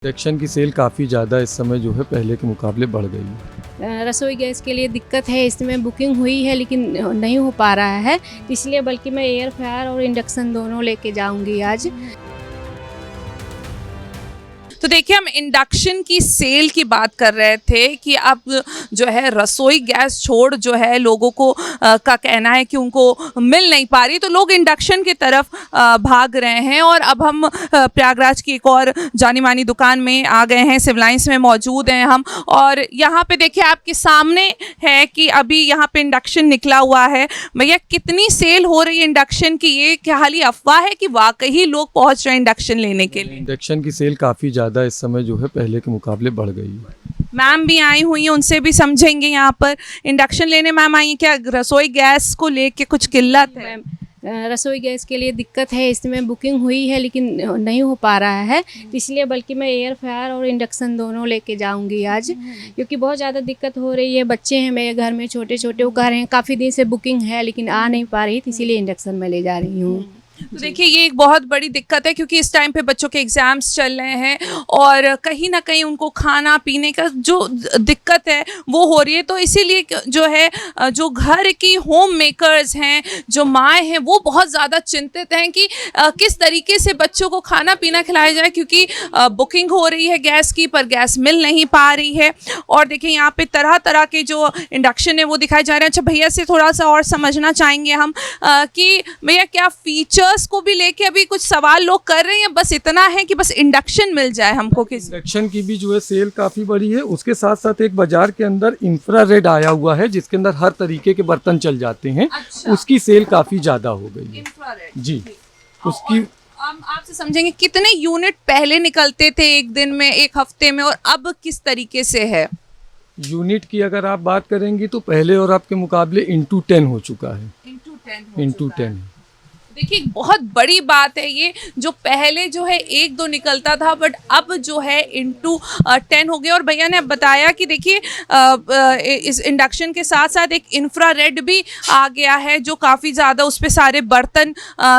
Induction की cell काफ़ी ज़्यादा इस समय जो है पहले के मुकाबले बढ़ गई है। रसोई गैस के लिए दिक्कत है, इसमें बुकिंग हुई है लेकिन नहीं हो पा रहा है, इसलिए बल्कि मैं एयर फ्रायर और इंडक्शन दोनों लेके जाऊंगी आज। तो देखिए, हम इंडक्शन की सेल की बात कर रहे थे कि अब जो है रसोई गैस छोड़ जो है लोगों को का कहना है कि उनको मिल नहीं पा रही, तो लोग इंडक्शन की तरफ भाग रहे हैं। और अब हम प्रयागराज की एक और जानी मानी दुकान में आ गए हैं, सिविल लाइंस में मौजूद हैं हम। और यहाँ पे देखिए आपके सामने है कि अभी यहाँ पे इंडक्शन निकला हुआ है। भैया, कितनी सेल हो रही है इंडक्शन की? ये क्या खाली अफवाह है कि वाकई लोग पहुँच रहे हैं इंडक्शन लेने के लिए? इंडक्शन की सेल काफ़ी ज़्यादा इस समय जो है पहले के मुकाबले बढ़ गई है। मैम भी आई हुई हैं, उनसे भी समझेंगे। यहाँ पर इंडक्शन लेने मैम आई हैं, क्या रसोई गैस को लेके कुछ किल्लत है? रसोई गैस के लिए दिक्कत है, इसमें बुकिंग हुई है लेकिन नहीं हो पा रहा है, इसलिए बल्कि मैं एयर फ्रायर और इंडक्शन दोनों लेके जाऊंगी आज, क्योंकि बहुत ज़्यादा दिक्कत हो रही है। बच्चे हैं मेरे घर में छोटे छोटे, वो कह रहे हैं काफ़ी दिन से बुकिंग है लेकिन आ नहीं पा रही, इसीलिए इंडक्शन में ले जा रही हूँ। तो देखिए, ये एक बहुत बड़ी दिक्कत है क्योंकि इस टाइम पे बच्चों के एग्ज़ाम्स चल रहे हैं और कहीं ना कहीं उनको खाना पीने का जो दिक्कत है वो हो रही है। तो इसीलिए जो है जो घर की होम मेकर्स हैं, जो माएँ हैं, वो बहुत ज़्यादा चिंतित हैं कि किस तरीके से बच्चों को खाना पीना खिलाया जाए, क्योंकि बुकिंग हो रही है गैस की पर गैस मिल नहीं पा रही है। और देखिए, यहाँ पे तरह तरह के जो इंडक्शन है वो दिखाए जा रहे हैं। अच्छा, भैया से थोड़ा सा और समझना चाहेंगे हम कि भैया क्या फीचर को भी लेके अभी कुछ सवाल लोग कर रहे हैं, बस इतना है कि बस इंडक्शन मिल जाए हमको? किस इंडक्शन की भी जो है सेल काफ़ी बड़ी है। उसके साथ साथ एक बाजार के अंदर इंफ्रारेड आया हुआ है जिसके अंदर हर तरीके के बर्तन चल जाते हैं। अच्छा। उसकी सेल काफ़ी ज़्यादा हो गई है। इंफ्रारेड जी, उसकी हम आपसे समझेंगे कितने यूनिट पहले निकलते थे एक दिन में, एक हफ्ते में, और अब किस तरीके से है? यूनिट की अगर आप बात करेंगी तो पहले और आपके मुकाबले इंटू 10 हो चुका है। इंटू 10। देखिए, बहुत बड़ी बात है ये। जो पहले जो है 1-2 निकलता था, बट अब जो है इंटू 10 हो गया। और भैया ने बताया कि देखिए इस इंडक्शन के साथ साथ एक इंफ्रारेड भी आ गया है जो काफ़ी ज़्यादा, उस पर सारे बर्तन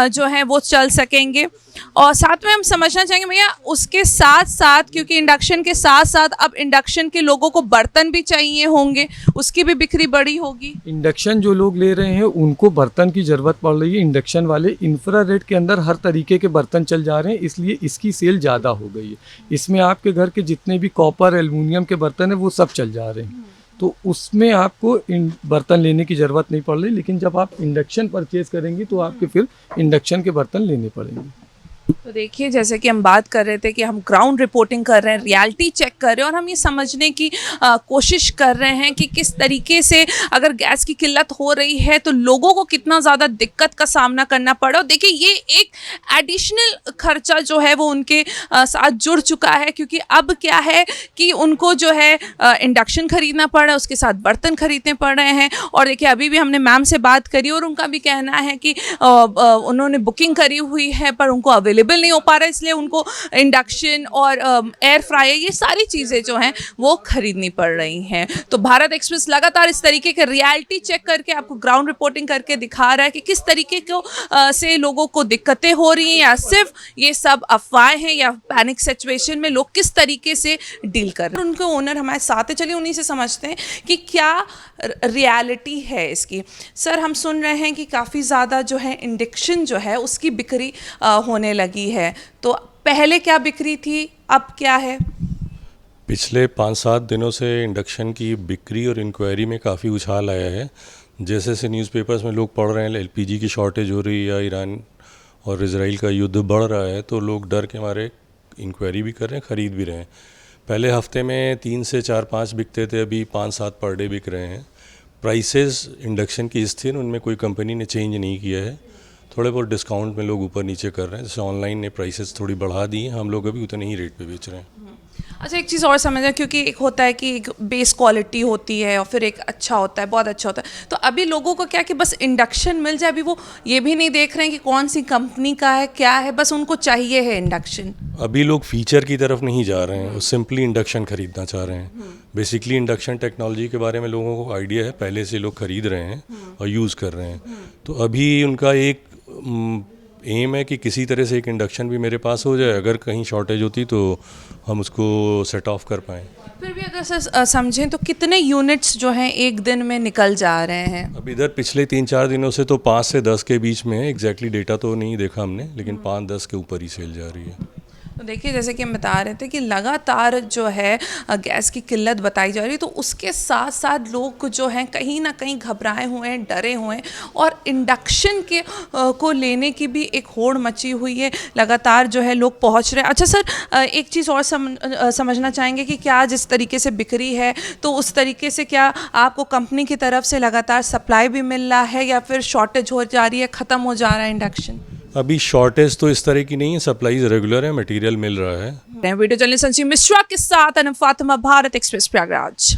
जो हैं वो चल सकेंगे। और साथ में हम समझना चाहेंगे भैया, उसके साथ साथ, क्योंकि इंडक्शन के साथ साथ अब इंडक्शन के लोगों को बर्तन भी चाहिए होंगे, उसकी भी बिक्री बड़ी होगी। इंडक्शन जो लोग ले रहे हैं उनको बर्तन की ज़रूरत पड़ रही है। इंडक्शन वाले इंफ्रारेड के अंदर हर तरीके के बर्तन चल जा रहे हैं, इसलिए इसकी सेल ज़्यादा हो गई है। इसमें आपके घर के जितने भी कॉपर एल्युमिनियम के बर्तन हैं वो सब चल जा रहे हैं, तो उसमें आपको बर्तन लेने की ज़रूरत नहीं पड़ रही। लेकिन जब आप इंडक्शन परचेज़ करेंगी तो आपके फिर इंडक्शन के बर्तन लेने पड़ेंगे। तो देखिए, जैसे कि हम बात कर रहे थे कि हम ग्राउंड रिपोर्टिंग कर रहे हैं, रियलिटी चेक कर रहे हैं, और हम ये समझने की कोशिश कर रहे हैं कि किस तरीके से अगर गैस की किल्लत हो रही है तो लोगों को कितना ज़्यादा दिक्कत का सामना करना पड़ा। और देखिए, ये एक एडिशनल खर्चा जो है वो उनके साथ जुड़ चुका है, क्योंकि अब क्या है कि उनको जो है इंडक्शन ख़रीदना पड़ रहा है, उसके साथ बर्तन खरीदने पड़ रहे हैं। और देखिए, अभी भी हमने मैम से बात करी और उनका भी कहना है कि उन्होंने बुकिंग करी हुई है पर उनको अवेलेबल नहीं हो पा रहा है, इसलिए उनको इंडक्शन और एयर फ्रायर, ये सारी चीज़ें जो हैं वो खरीदनी पड़ रही हैं। तो भारत एक्सप्रेस लगातार इस तरीके के रियलिटी चेक करके आपको ग्राउंड रिपोर्टिंग करके दिखा रहा है कि किस तरीके को से लोगों को दिक्कतें हो रही हैं, या सिर्फ ये सब अफवाहें हैं, या पैनिक सिचुएशन में लोग किस तरीके से डील कर रहे हैं। उनके ओनर हमारे साथ है, चलिए उन्हीं से समझते हैं कि क्या रियलिटी है इसकी। सर, हम सुन रहे हैं कि काफ़ी ज़्यादा जो है इंडक्शन जो है उसकी बिक्री होने लगी है, तो पहले क्या बिक्री थी, अब क्या है? पिछले 5-7 दिनों से इंडक्शन की बिक्री और इंक्वायरी में काफ़ी उछाल आया है। जैसे से न्यूज़पेपर्स में लोग पढ़ रहे हैं एलपीजी की शॉर्टेज हो रही है या ईरान और इजराइल का युद्ध बढ़ रहा है, तो लोग डर के मारे इंक्वायरी भी कर रहे हैं, ख़रीद भी रहे हैं। पहले हफ्ते में 3 से 4-5 बिकते थे, अभी 5-7 पर डे बिक रहे हैं। प्राइसेस इंडक्शन की स्थिर, उनमें कोई कंपनी ने चेंज नहीं किया है। थोड़े बहुत डिस्काउंट में लोग ऊपर नीचे कर रहे हैं, जैसे ऑनलाइन ने प्राइसेस थोड़ी बढ़ा दी हैं, हम लोग अभी उतने ही रेट पे बेच रहे हैं। अच्छा, एक चीज़ और समझना, क्योंकि एक होता है कि एक बेस क्वालिटी होती है और फिर एक अच्छा होता है, बहुत अच्छा होता है। तो अभी लोगों को क्या कि बस इंडक्शन मिल जाए, अभी वो ये भी नहीं देख रहे हैं कि कौन सी कंपनी का है, क्या है, बस उनको चाहिए है इंडक्शन। अभी लोग फीचर की तरफ नहीं जा रहे हैं, वो सिंपली इंडक्शन खरीदना चाह रहे हैं। बेसिकली इंडक्शन टेक्नोलॉजी के बारे में लोगों को आइडिया है, पहले से लोग खरीद रहे हैं और यूज़ कर रहे हैं। तो अभी उनका एक एम है कि किसी तरह से एक इंडक्शन भी मेरे पास हो जाए, अगर कहीं शॉर्टेज होती तो हम उसको सेट ऑफ कर पाएँ। फिर भी अगर सर समझें तो कितने यूनिट्स जो हैं एक दिन में निकल जा रहे हैं? अब इधर पिछले 3-4 दिनों से तो 5 से 10 के बीच में है, एग्जैक्टली डेटा तो नहीं देखा हमने, लेकिन 5-10 के ऊपर ही सेल जा रही है। तो देखिए जैसे कि हम बता रहे थे कि लगातार जो है गैस की किल्लत बताई जा रही है, तो उसके साथ साथ लोग जो हैं कहीं ना कहीं घबराए हुए हैं, डरे हुए हैं, और इंडक्शन के को लेने की भी एक होड़ मची हुई है। लगातार जो है लोग पहुंच रहे हैं। अच्छा सर, एक चीज़ और समझना चाहेंगे कि क्या जिस तरीके से बिक्री है तो उस तरीके से क्या आपको कंपनी की तरफ से लगातार सप्लाई भी मिल रहा है या फिर शॉर्टेज हो जा रही है, ख़त्म हो जा रहा है इंडक्शन? अभी शॉर्टेज तो इस तरह की नहीं है, सप्लाईज रेगुलर है, मटेरियल मिल रहा है। वीडियो जर्नलिस्ट संजीव मिश्रा के साथ अनु फातिमा, भारत एक्सप्रेस प्रयागराज।